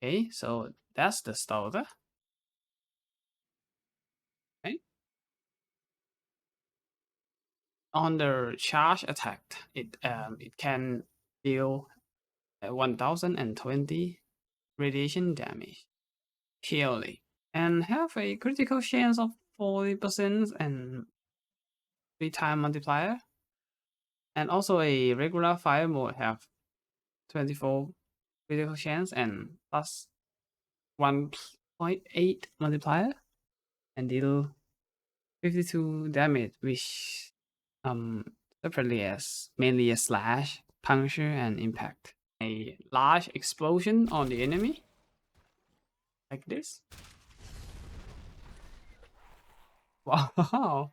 Okay, so that's the Stahlta. Okay. On the charge attack, it can deal 1020 radiation damage purely and have a critical chance of 40% and 3-time multiplier. And also a regular fire mode have 24 critical chance and plus 1.8 multiplier and deal 52 damage, which separately as mainly a slash, puncture, and impact. A large explosion on the enemy, like this. Wow.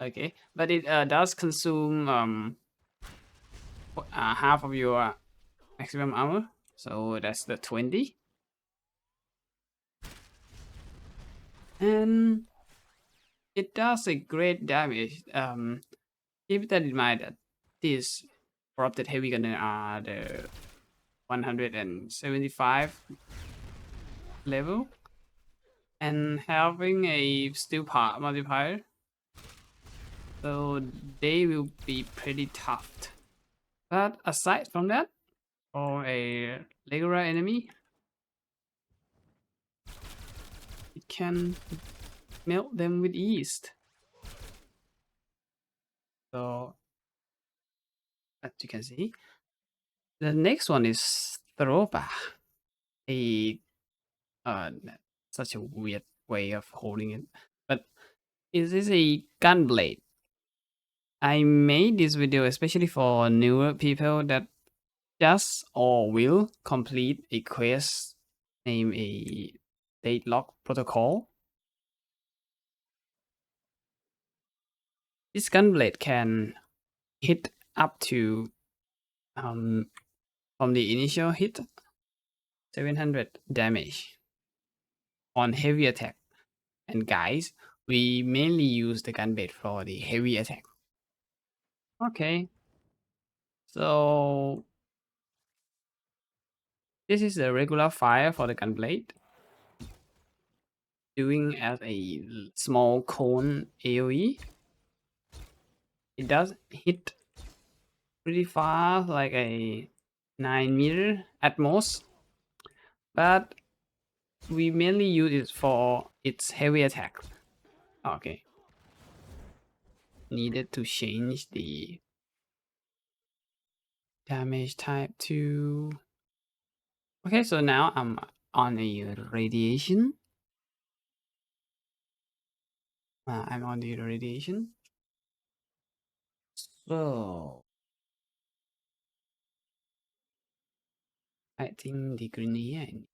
Okay, but it does consume half of your maximum armor, so that's the 20. And it does a great damage. Keep that in mind that these corrupted heavy gunner are the 175 level and having a steel part multiplier, so they will be pretty tough. But aside from that, for a regular enemy, it can melt them with ease. So as you can see, the next one is Stropha, a such a weird way of holding it, but it is a gun blade. I made this video especially for newer people that just or will complete a quest named a Deadlock Protocol. This gunblade can hit up to from the initial hit 700 damage on heavy attack. And guys, we mainly use the gunblade for the heavy attack. Okay, so this is the regular fire for the gunblade, doing as a small cone AoE. It does hit pretty far, like a 9 meter at most, but we mainly use it for its heavy attack. Okay, needed to change the damage type to. Okay, so now I'm on a radiation. I'm on the radiation. So I think the grenade I need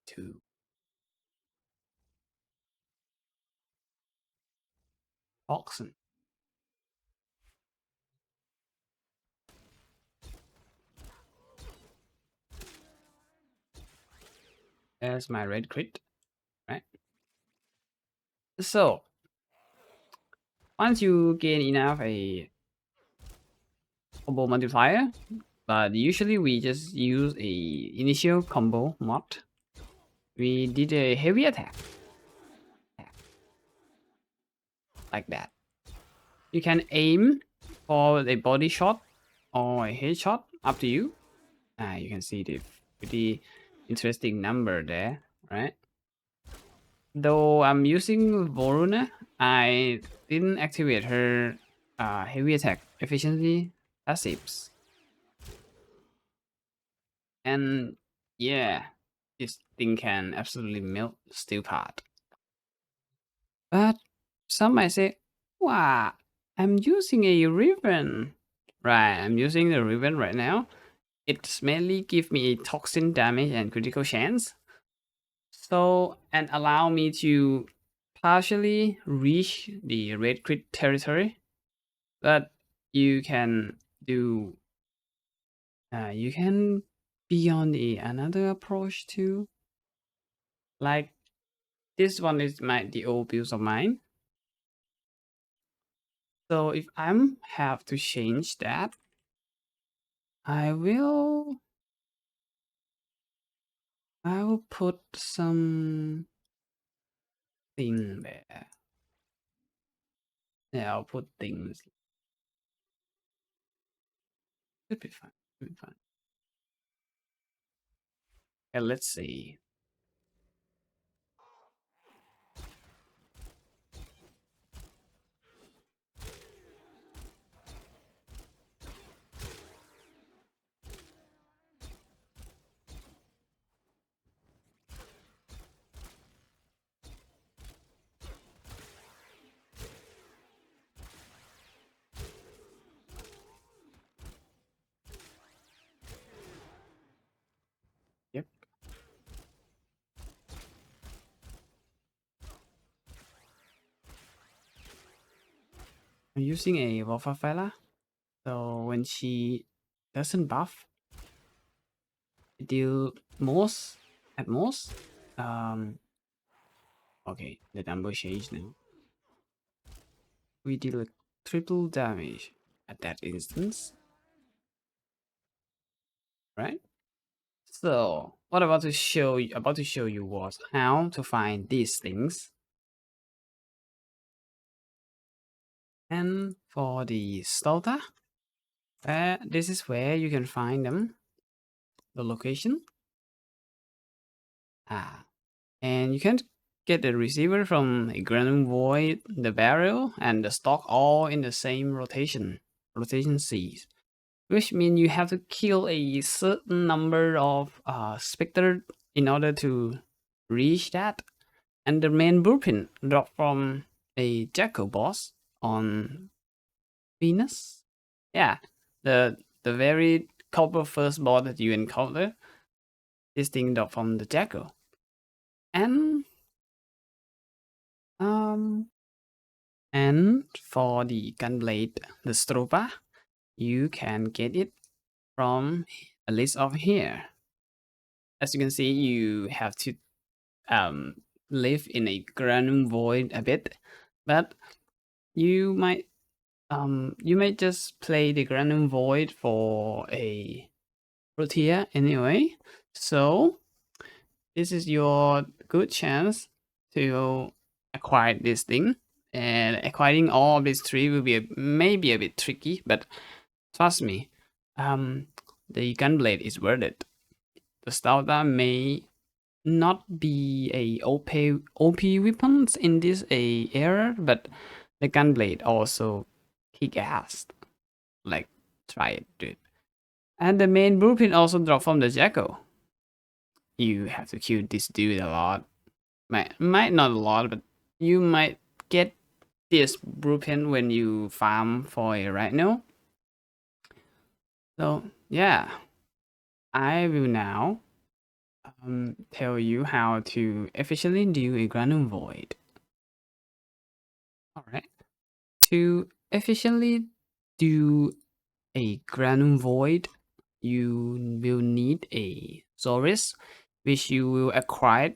to oxen. There's my red crit, right? So once you gain enough a combo multiplier, but usually we just use a initial combo mod. We did a heavy attack like that. You can aim for a body shot or a headshot, up to you. You can see the pretty interesting number there, right? Though I'm using Voruna, I didn't activate her heavy attack efficiency passives. And yeah, this thing can absolutely melt steel part. But some might say, wow, I'm using a ribbon. Right, I'm using the ribbon right now. It's mainly give me a toxin damage and critical chance. So, and allow me to partially reach the red crit territory. But you can do, you can be on the another approach too. Like this one is the old build of mine. So if I'm have to change that, I will I will put some thing there. Yeah, I'll put things. Should be fine. Should be fine. Okay, let's see. Yep. I'm using a Warframe, so when she doesn't buff, it deal most at most. Okay, the number changed now. We deal a triple damage at that instance, right? So what about to show you was how to find these things. And for the Stahlta, this is where you can find them, the location. And you can get the receiver from a Granum Void, the barrel, and the stock all in the same rotation seas, which means you have to kill a certain number of specter in order to reach that. And the main blueprint dropped from a Jackal boss on Venus. Yeah, the very couple first boss that you encounter, this thing dropped from the Jackal. And for the gunblade, the Stropha, you can get it from a list of here. As you can see, you have to live in a Granum Void a bit, but you might just play the Granum Void for a Protea anyway. So this is your good chance to acquire this thing. And acquiring all of these three will be maybe a bit tricky, but trust me, the gunblade is worth it. The Stahlta may not be a OP weapons in this era, but the gunblade also kick ass. Like, try it, dude. And the main blueprint also dropped from the Jackal. You have to kill this dude a lot. Might not a lot, but you might get this blueprint when you farm for a Rhino. So yeah, I will now tell you how to efficiently do a Granum Void. Alright. To efficiently do a Granum Void, you will need a Xoris, which you will acquire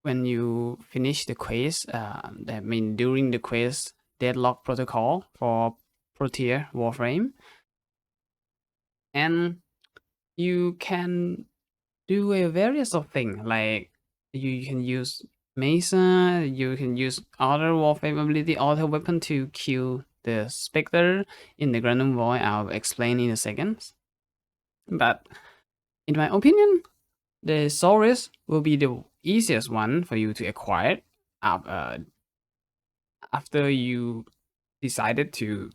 when you finish the quest. That means during the quest Deadlock Protocol for Protea Warframe. And you can do a various of things, like you can use Mesa, you can use other Warframe ability, auto weapon to kill the Spectre in the Granum Void. I'll explain in a second. But in my opinion, the Xoris will be the easiest one for you to acquire after you decided to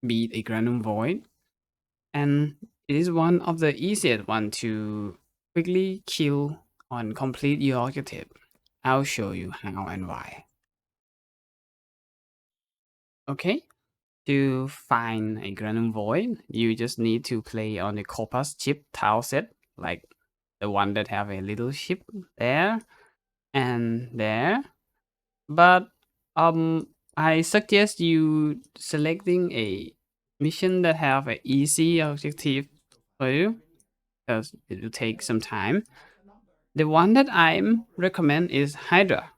beat a Granum Void. And it is one of the easiest one to quickly kill and complete your objective. I'll show you how and why. Okay, to find a Granum Void, you just need to play on the Corpus chip tile set, like the one that have a little ship there and there. But I suggest you selecting a mission that have an easy objective for you, because it will take some time. The one that I recommend is Hydra,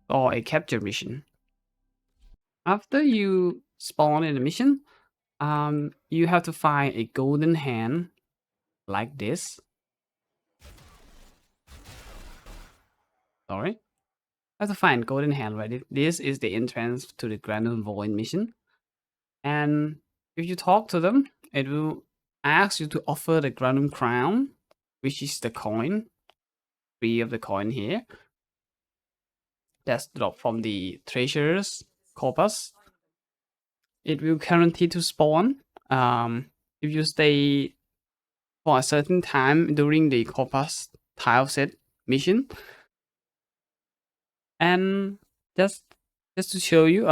or a capture mission. After you spawn in the mission, you have to find a golden hand like this. Sorry. Have to find golden hand, right? This is the entrance to the Granum Void mission. And if you talk to them, it will ask you to offer the Granum Crown, which is the coin, 3 of the coin here. That's dropped from the Treasurer's Corpus. It will guarantee to spawn if you stay for a certain time during the Corpus tile set mission. And just to show you,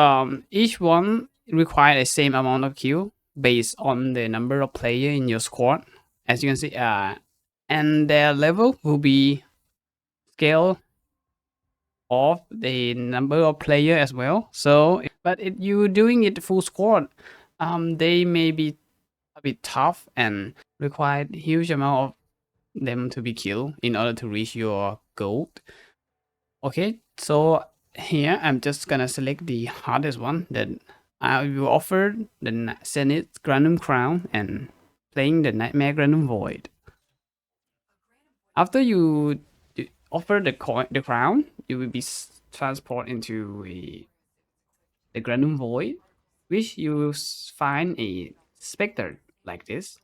each one require the same amount of kill based on the number of player in your squad, as you can see, and their level will be scale of the number of player as well. So, but if you doing it full squad, they may be a bit tough and require huge amount of them to be killed in order to reach your goal. Okay, so here I'm just gonna select the hardest one that I will offer the Zenith Granum Crown and playing the Nightmare Granum Void. After you offer the crown, you will be transported into the Granum Void, which you will find a specter like this.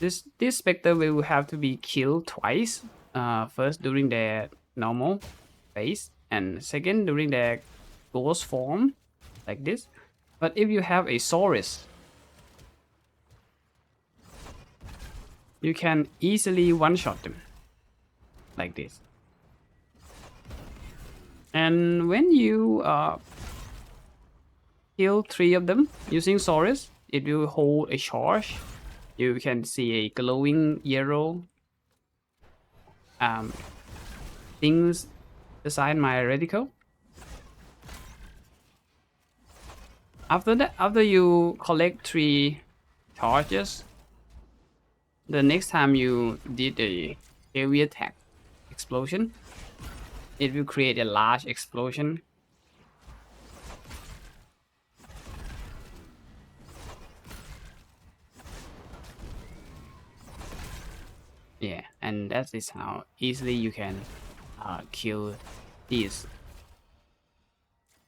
This specter will have to be killed twice. First during the normal phase, and second during the ghost form, like this. But if you have a Xoris, you can easily one-shot them, like this. And when you kill 3 of them using Xoris, it will hold a charge. You can see a glowing yellow things beside my reticle. After that, after you collect 3 charges, the next time you did a heavy attack explosion, it will create a large explosion. Yeah, and that is how easily you can kill these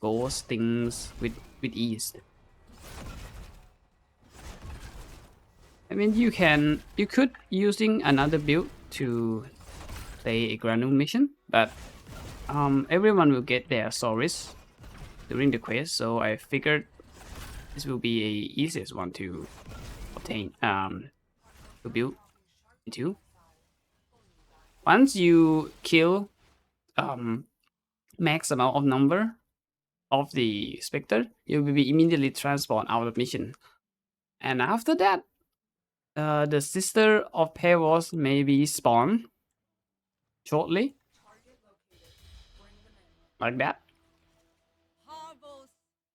ghost things with ease. I mean, you could using another build to play a Granum mission, but everyone will get their Xoris during the quest, so I figured this will be a easiest one to obtain, to build into. Once you kill max amount of number of the specter, you will be immediately transported out of mission. And after that, the sister of Pavos may be spawned shortly, like that.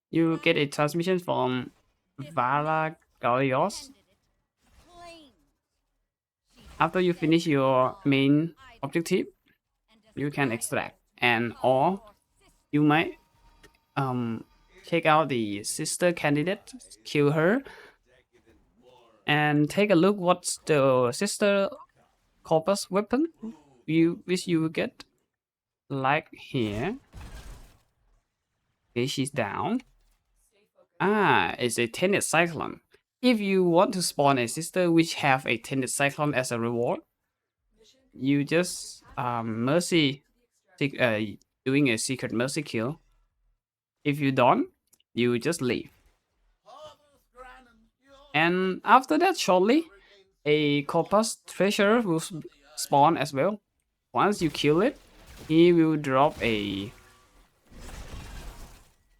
You get a transmission from Vala Galios. After you finish your main objective, you can extract, and or you might check out the sister candidate, kill her, and take a look what's the sister corpus weapon which you get, like here. Okay, she's down. It's a Tenet Cyclone. If you want to spawn a sister which have a Tenet Cyclone as a reward, you just mercy doing a secret mercy kill. If you don't, you just leave. And after that, shortly, a Corpus Treasurer will spawn as well. Once you kill it, he will drop a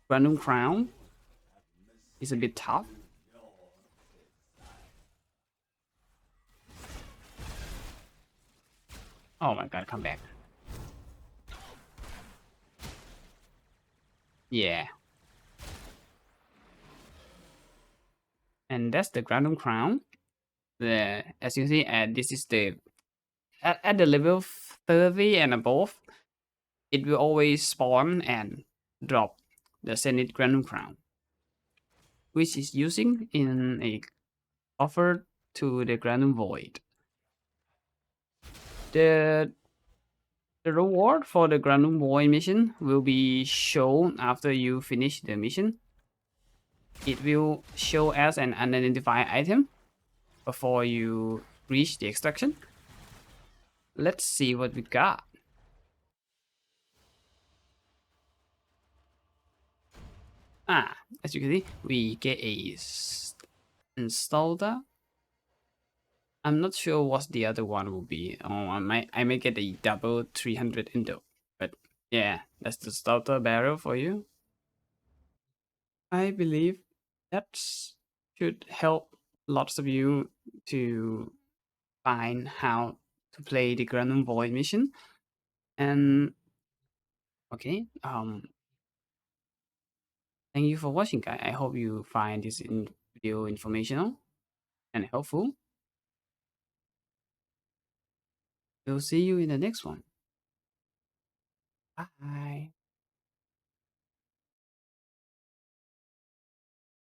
Granum Crown. It's a bit tough. Oh my god, come back. Yeah. And that's the Granum Crown. As you see, this is the at the level 30 and above, it will always spawn and drop the Zenith Granum Crown, which is using in a offer to the Granum Void. The The reward for the Granum Void mission will be shown after you finish the mission. It will show as an unidentified item before you reach the extraction. Let's see what we got. As you can see, we get a Stahlta. I'm not sure what the other one will be. Oh, I may get a double 300 Indo. But yeah, that's the starter barrel for you. I believe that should help lots of you to find how to play the Granum Void mission. And okay, thank you for watching, guys. I hope you find this video informational and helpful. We'll see you in the next one. Bye.